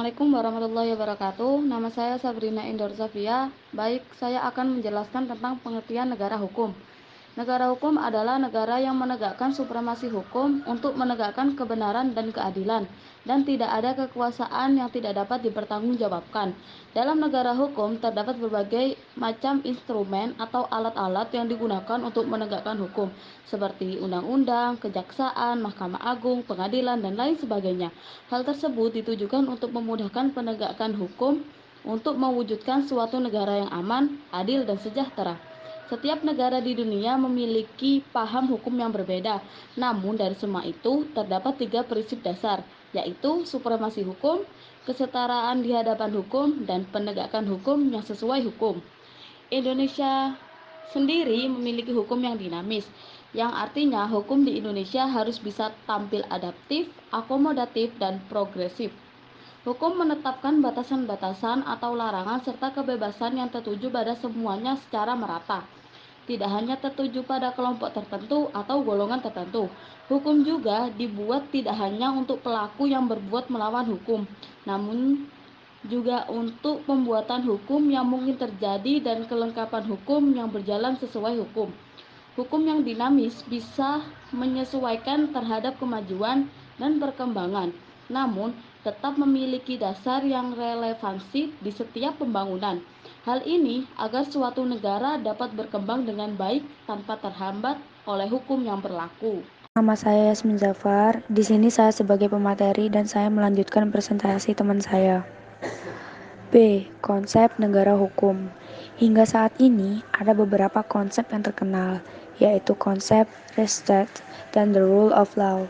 Assalamualaikum warahmatullahi wabarakatuh. Nama saya Sabrina Indor Zafia. Baik, saya akan menjelaskan tentang pengertian negara hukum. Negara hukum adalah negara yang menegakkan supremasi hukum untuk menegakkan kebenaran dan keadilan, dan tidak ada kekuasaan yang tidak dapat dipertanggungjawabkan. Dalam negara hukum terdapat berbagai macam instrumen atau alat-alat yang digunakan untuk menegakkan hukum, seperti undang-undang, kejaksaan, mahkamah agung, pengadilan, dan lain sebagainya. Hal tersebut ditujukan untuk memudahkan penegakan hukum untuk mewujudkan suatu negara yang aman, adil, dan sejahtera. Setiap negara di dunia memiliki paham hukum yang berbeda. Namun dari semua itu terdapat 3 prinsip dasar, yaitu supremasi hukum, kesetaraan di hadapan hukum, dan penegakan hukum yang sesuai hukum. Indonesia sendiri memiliki hukum yang dinamis, yang artinya hukum di Indonesia harus bisa tampil adaptif, akomodatif, dan progresif. Hukum menetapkan batasan-batasan atau larangan serta kebebasan yang tertuju pada semuanya secara merata, tidak hanya tertuju pada kelompok tertentu atau golongan tertentu. Hukum juga dibuat tidak hanya untuk pelaku yang berbuat melawan hukum, namun juga untuk pembuatan hukum yang mungkin terjadi dan kelengkapan hukum yang berjalan sesuai hukum. Hukum yang dinamis bisa menyesuaikan terhadap kemajuan dan perkembangan, namun tetap memiliki dasar yang relevansi di setiap pembangunan. Hal ini agar suatu negara dapat berkembang dengan baik tanpa terhambat oleh hukum yang berlaku. Nama saya Yasmin Zafar. Di sini saya sebagai pemateri dan saya melanjutkan presentasi teman saya. B. Konsep negara hukum. Hingga saat ini ada beberapa konsep yang terkenal, yaitu konsep Rechtsstaat dan the rule of law.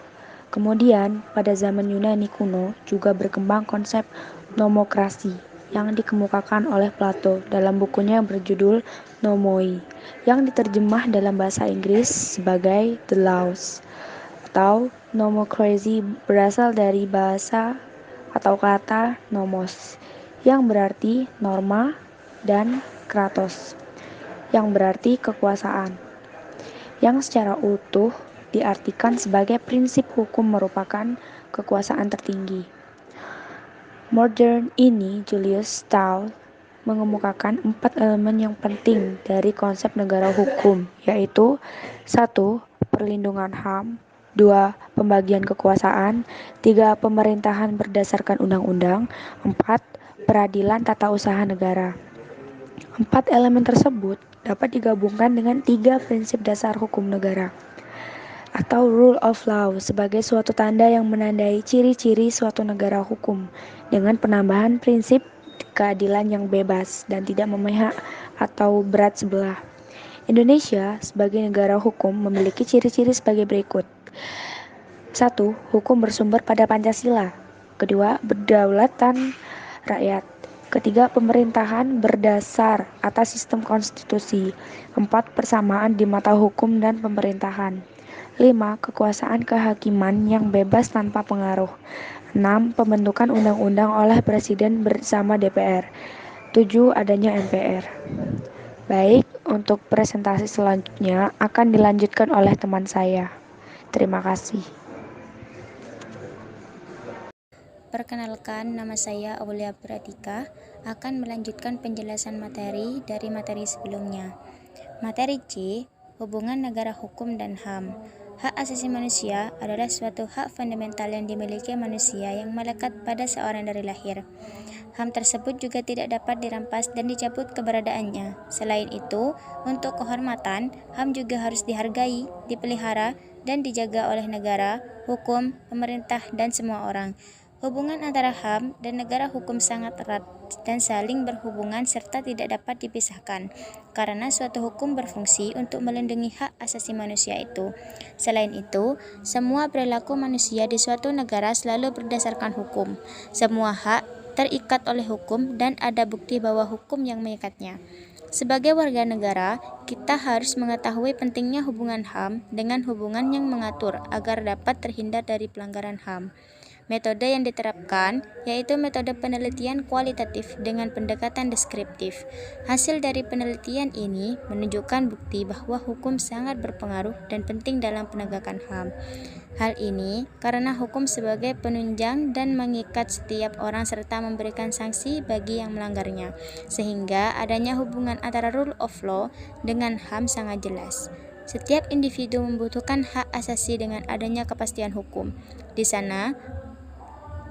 Kemudian, pada zaman Yunani kuno juga berkembang konsep nomokrasi yang dikemukakan oleh Plato dalam bukunya yang berjudul Nomoi, yang diterjemah dalam bahasa Inggris sebagai The Laws atau nomocracy berasal dari bahasa atau kata nomos yang berarti norma dan kratos yang berarti kekuasaan, yang secara utuh diartikan sebagai prinsip hukum merupakan kekuasaan tertinggi. Modern ini Julius Stahl mengemukakan 4 elemen yang penting dari konsep negara hukum, yaitu 1. Perlindungan HAM, 2. Pembagian kekuasaan, 3. Pemerintahan berdasarkan undang-undang, 4. Peradilan tata usaha negara. 4 elemen tersebut dapat digabungkan dengan 3 prinsip dasar hukum negara atau rule of law sebagai suatu tanda yang menandai ciri-ciri suatu negara hukum dengan penambahan prinsip keadilan yang bebas dan tidak memihak atau berat sebelah. Indonesia sebagai negara hukum memiliki ciri-ciri sebagai berikut. 1. Hukum bersumber pada Pancasila. 2. Berdaulatan rakyat. 3. Pemerintahan berdasar atas sistem konstitusi. 4. Persamaan di mata hukum dan pemerintahan. 5. Kekuasaan kehakiman yang bebas tanpa pengaruh. 6. Pembentukan undang-undang oleh Presiden bersama DPR. 7. Adanya MPR. Baik, untuk presentasi selanjutnya akan dilanjutkan oleh teman saya. Terima kasih. Perkenalkan, nama saya Aulia Pratika, akan melanjutkan penjelasan materi dari materi sebelumnya. Materi C, hubungan negara hukum dan HAM. Hak asasi manusia adalah suatu hak fundamental yang dimiliki manusia yang melekat pada seorang dari lahir. HAM tersebut juga tidak dapat dirampas dan dicabut keberadaannya. Selain itu, untuk kehormatan, HAM juga harus dihargai, dipelihara, dan dijaga oleh negara, hukum, pemerintah, dan semua orang. Hubungan antara HAM dan negara hukum sangat erat dan saling berhubungan serta tidak dapat dipisahkan, karena suatu hukum berfungsi untuk melindungi hak asasi manusia itu. Selain itu, semua perilaku manusia di suatu negara selalu berdasarkan hukum. Semua hak terikat oleh hukum dan ada bukti bahwa hukum yang mengikatnya. Sebagai warga negara, kita harus mengetahui pentingnya hubungan HAM dengan hubungan yang mengatur agar dapat terhindar dari pelanggaran HAM. Metode yang diterapkan yaitu metode penelitian kualitatif dengan pendekatan deskriptif. Hasil dari penelitian ini menunjukkan bukti bahwa hukum sangat berpengaruh dan penting dalam penegakan HAM. Hal ini karena hukum sebagai penunjang dan mengikat setiap orang serta memberikan sanksi bagi yang melanggarnya, sehingga adanya hubungan antara rule of law dengan HAM sangat jelas. Setiap individu membutuhkan hak asasi dengan adanya kepastian hukum.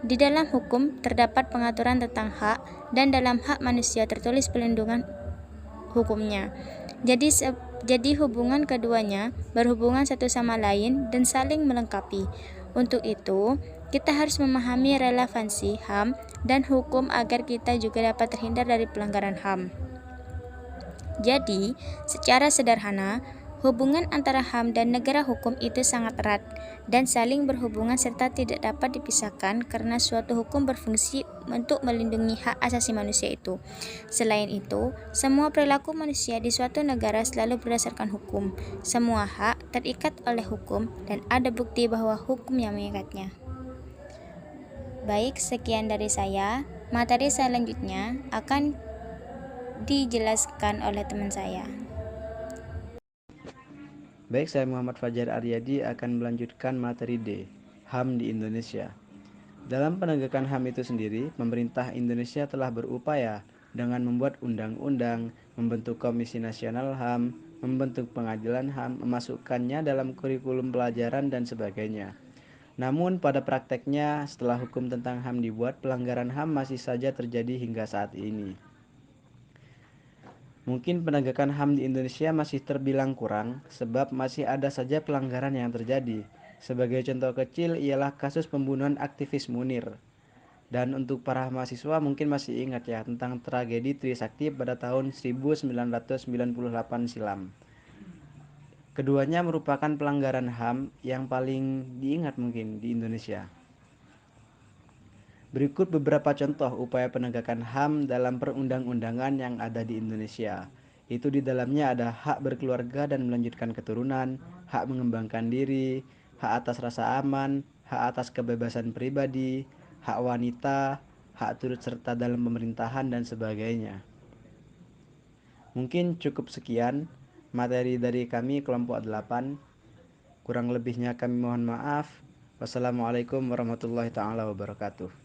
Di dalam hukum terdapat pengaturan tentang hak dan dalam hak manusia tertulis pelindungan hukumnya. Jadi hubungan keduanya berhubungan satu sama lain dan saling melengkapi. Untuk itu, kita harus memahami relevansi HAM dan hukum agar kita juga dapat terhindar dari pelanggaran HAM. Jadi, secara sederhana, hubungan antara HAM dan negara hukum itu sangat erat dan saling berhubungan serta tidak dapat dipisahkan karena suatu hukum berfungsi untuk melindungi hak asasi manusia itu. Selain itu, semua perilaku manusia di suatu negara selalu berdasarkan hukum. Semua hak terikat oleh hukum dan ada bukti bahwa hukum yang mengikatnya. Baik, sekian dari saya. Materi selanjutnya akan dijelaskan oleh teman saya. Baik, saya Muhammad Fajar Aryadi akan melanjutkan materi D, HAM di Indonesia. Dalam penegakan HAM itu sendiri, pemerintah Indonesia telah berupaya dengan membuat undang-undang, membentuk Komisi Nasional HAM, membentuk pengadilan HAM, memasukkannya dalam kurikulum pelajaran dan sebagainya. Namun pada prakteknya, setelah hukum tentang HAM dibuat, pelanggaran HAM masih saja terjadi hingga saat ini. Mungkin penegakan HAM di Indonesia masih terbilang kurang, sebab masih ada saja pelanggaran yang terjadi. Sebagai contoh kecil ialah kasus pembunuhan aktivis Munir. Dan untuk para mahasiswa mungkin masih ingat ya tentang tragedi Trisakti pada tahun 1998 silam. Keduanya merupakan pelanggaran HAM yang paling diingat mungkin di Indonesia. Berikut beberapa contoh upaya penegakan HAM dalam perundang-undangan yang ada di Indonesia. Itu di dalamnya ada hak berkeluarga dan melanjutkan keturunan, hak mengembangkan diri, hak atas rasa aman, hak atas kebebasan pribadi, hak wanita, hak turut serta dalam pemerintahan, dan sebagainya. Mungkin cukup sekian materi dari kami kelompok 8. Kurang lebihnya kami mohon maaf. Wassalamualaikum warahmatullahi taala wabarakatuh.